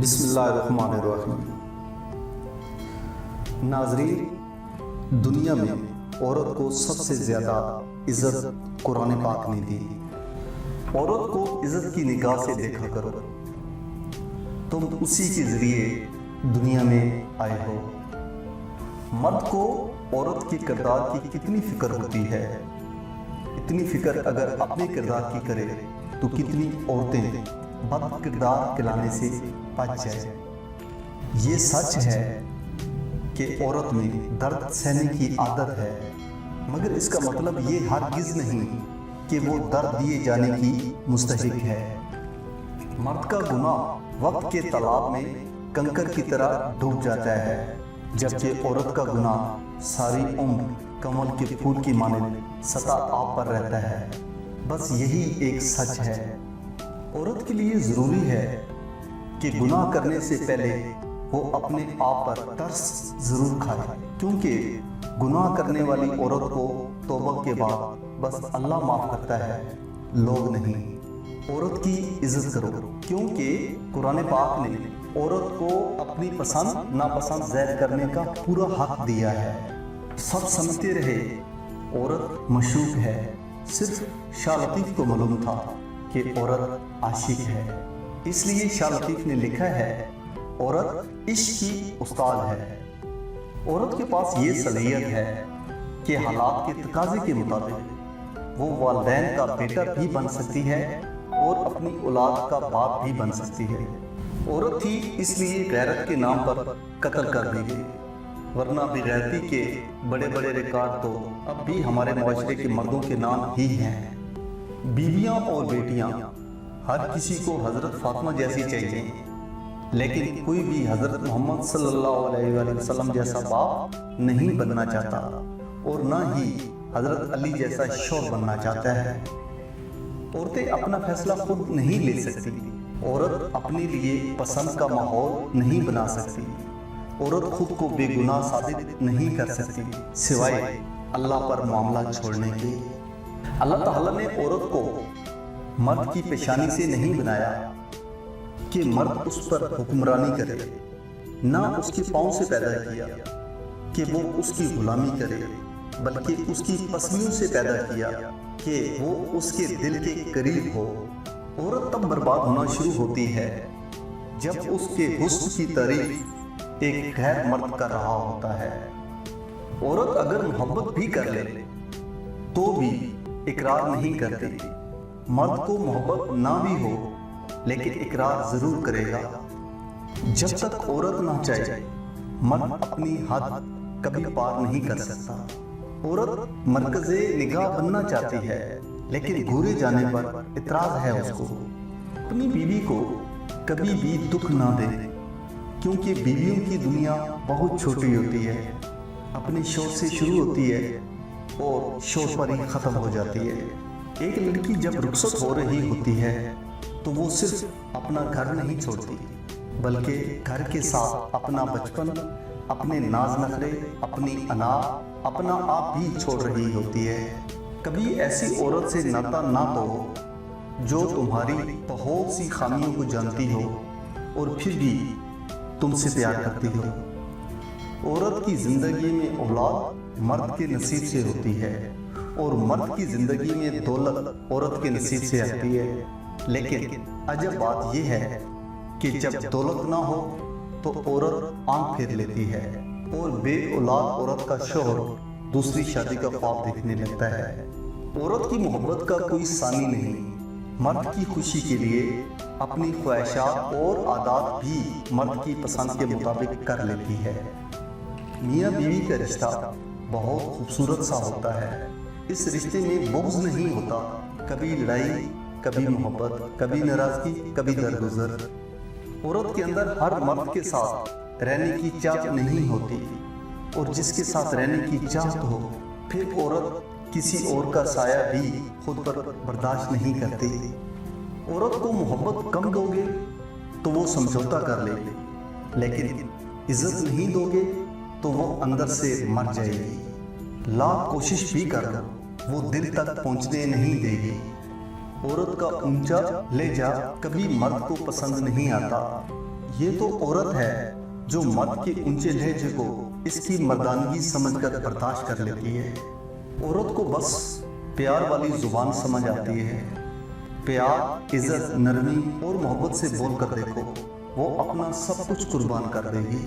بسم اللہ الرحمن الرحیم۔ ناظرین، دنیا میں عورت کو سب سے زیادہ عزت قرآن پاک نے دی۔ عورت کو عزت کی نگاہ سے دیکھا کرو، تم اسی کے ذریعے دنیا میں آئے ہو۔ مرد کو عورت کے کردار کی کتنی فکر ہوتی ہے، اتنی فکر اگر اپنے کردار کی کرے تو کتنی عورتیں بد کردار کہلانے سے بچ جائے۔ یہ سچ ہے کہ عورت میں درد سہنے کی عادت ہے، مگر اس کا مطلب یہ ہرگز نہیں کہ وہ درد دیے جانے کی مستحق ہے۔ مرد کا گناہ وقت کے تالاب میں کنکر کی طرح ڈوب جاتا ہے، جبکہ عورت کا گناہ ساری عمر کمل کے پھول کی مانند سطح آب پر رہتا ہے۔ بس یہی ایک سچ ہے۔ عورت کے لیے ضروری ہے کہ گناہ کرنے سے پہلے وہ اپنے آپ پر ترس ضرور کھائے، کیونکہ گناہ کرنے والی عورت کو توبہ کے بعد بس اللہ معاف کرتا ہے، لوگ نہیں۔ عورت کی عزت کرو، کیونکہ قرآن پاک نے عورت کو اپنی پسند ناپسند ظاہر کرنے کا پورا حق دیا ہے۔ سب سمجھتے رہے عورت مشوق ہے، صرف شاہ لطیف کو معلوم تھا کہ عورت عاشق ہے۔ اس لیے شاہ لطیف نے لکھا ہے، عورت عشق کی استاد ہے۔ عورت کے پاس یہ صلاحیت ہے کہ حالات کے تقاضے کے مطابق وہ والدین کا بیٹا بھی بن سکتی ہے اور اپنی اولاد کا باپ بھی بن سکتی ہے۔ عورت تھی اس لیے غیرت کے نام پر قتل کر دی گئی، ورنہ بغیرتی کے بڑے بڑے ریکارڈ تو اب بھی ہمارے معاشرے کے مردوں کے نام ہی ہیں۔ بیویاں اور بیٹیاں ہر کسی کو حضرت فاطمہ جیسی چاہیے، لیکن کوئی بھی حضرت محمد صلی اللہ علیہ وآلہ وسلم جیسا باپ نہیں بننا چاہتا، اور نہ ہی حضرت علی جیسا شوہر بننا چاہتا ہے۔ عورتیں اپنا فیصلہ خود نہیں لے سکتی، عورت اپنے لیے پسند کا ماحول نہیں بنا سکتی، عورت خود کو بے گناہ ثابت نہیں کر سکتی سوائے اللہ پر معاملہ چھوڑنے کے۔ اللہ تعالیٰ نے عورت کو مرد کی پیشانی سے نہیں بنایا کہ مرد اس پر حکمرانی کرے، نہ اس کے پاؤں سے پیدا کیا کہ وہ اس کی غلامی کرے، بلکہ اس کی پسلیوں سے پیدا کیا کہ وہ اس کے دل کے قریب ہو۔ عورت تب برباد ہونا شروع ہوتی ہے جب اس کے حسن کی تعریف ایک غیر مرد کر رہا ہوتا ہے۔ عورت اگر محبت بھی کر لے تو بھی اقرار نہیں کرتی۔ مرد کو محبت نہ بھی ہو لیکن اقرار ضرور کرے گا۔ جب تک عورت نہ چاہے مرد اپنی حد کبھی پار نہیں کر سکتا۔ عورت مرکز نگاہ بننا چاہتی ہے، لیکن گھورے جانے پر اعتراض ہے اس کو۔ اپنی بیوی کو کبھی بھی دکھ نہ دے، کیونکہ بیویوں کی دنیا بہت چھوٹی ہوتی ہے، اپنے شوہر سے شروع ہوتی ہے اور شوہر پر ہی ختم ہو جاتی ہے۔ ایک لڑکی جب رخصت ہو رہی ہوتی ہے تو وہ صرف اپنا گھر نہیں چھوڑتی، بلکہ گھر کے ساتھ اپنا بچپن، اپنے ناز نخرے، اپنی انا، اپنا آپ بھی چھوڑ رہی ہوتی ہے۔ کبھی ایسی عورت سے ناتا نہ تو جو تمہاری بہت سی خامیوں کو جانتی ہو اور پھر بھی تم سے پیار کرتی ہو۔ عورت کی زندگی میں اولاد مرد کے نصیب سے ہوتی ہے، اور مرد کی زندگی میں دولت عورت کے نصیب سے آتی ہے۔ لیکن عجب بات یہ ہے کہ جب دولت نہ ہو تو عورت آنکھ پھیر لیتی ہے، اور بے اولاد عورت کا شوہر دوسری شادی کا خواب دیکھنے لگتا ہے۔ عورت کی محبت کا کوئی ثانی نہیں، مرد کی خوشی کے لیے اپنی خواہشات اور عادات بھی مرد کی پسند کے مطابق کر لیتی ہے۔ میاں بیوی کا رشتہ بہت خوبصورت سا ہوتا ہے۔ اس رشتے میں بغض نہیں ہوتا، کبھی لڑائی، کبھی محبت، کبھی ناراضگی، کبھی درگزر۔ عورت کے اندر ہر مرد کے ساتھ رہنے کی چاہت نہیں ہوتی، اور جس کے ساتھ رہنے کی چاہت ہو پھر عورت کسی اور کا سایہ بھی خود پر برداشت نہیں کرتی۔ عورت کو محبت کم دو گے تو وہ سمجھوتا کر لے گی، لیکن عزت نہیں دو گے تو وہ اندر سے مر جائے گی۔ لاکھ کوشش بھی کر لو وہ دل تک پہنچنے نہیں دے گی۔ عورت کا اونچا لہجہ کبھی مرد کو پسند نہیں آتا، یہ تو عورت ہے جو مرد کے اونچے لہجے کو اس کی مردانگی سمجھ کر برداشت کر لیتی ہے۔ عورت کو بس پیار والی زبان سمجھ آتی ہے۔ پیار، عزت، نرمی اور محبت سے بول کر دیکھو، وہ اپنا سب کچھ قربان کر دے گی۔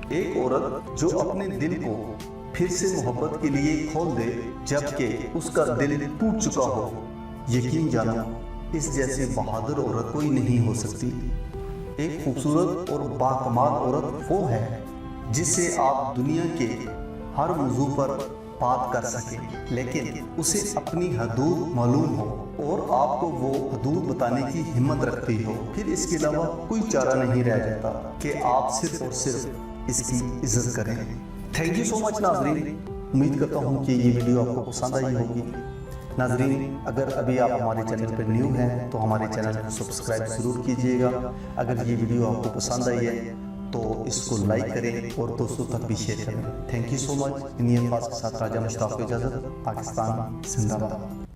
ایک عورت جو اپنے دل کو پھر سے محبت کے لیے کھول دے جبکہ اس کا دل ٹوٹ چکا ہو، یقین جانو اس جیسی بہادر عورت کوئی نہیں ہو سکتی۔ ایک خوبصورت اور باکمال عورت وہ ہے جس سے آپ دنیا کے ہر موضوع پر بات کر سکیں، لیکن اسے اپنی حدود معلوم ہو اور آپ کو وہ حدود بتانے کی ہمت رکھتی ہو۔ پھر اس کے علاوہ کوئی چارہ نہیں رہ جاتا کہ آپ صرف اور صرف اس کی عزت کریں۔ تھینک یو سو مچ ناظرین، امید کرتا ہوں کہ یہ ویڈیو آپ کو پسند آئی ہوگی۔ ناظرین، اگر ابھی آپ ہمارے چینل پر نیو ہیں تو ہمارے چینل کو سبسکرائب ضرور کیجیے گا۔ اگر یہ ویڈیو آپ کو پسند آئی ہے تو اس کو لائک کریں اور دوستوں تک بھی شیئر کریں۔ تھینک یو سو مچ۔ انہی الفاظ کے ساتھ راجہ مشتاق کو اجازت۔ پاکستان زندہ باد۔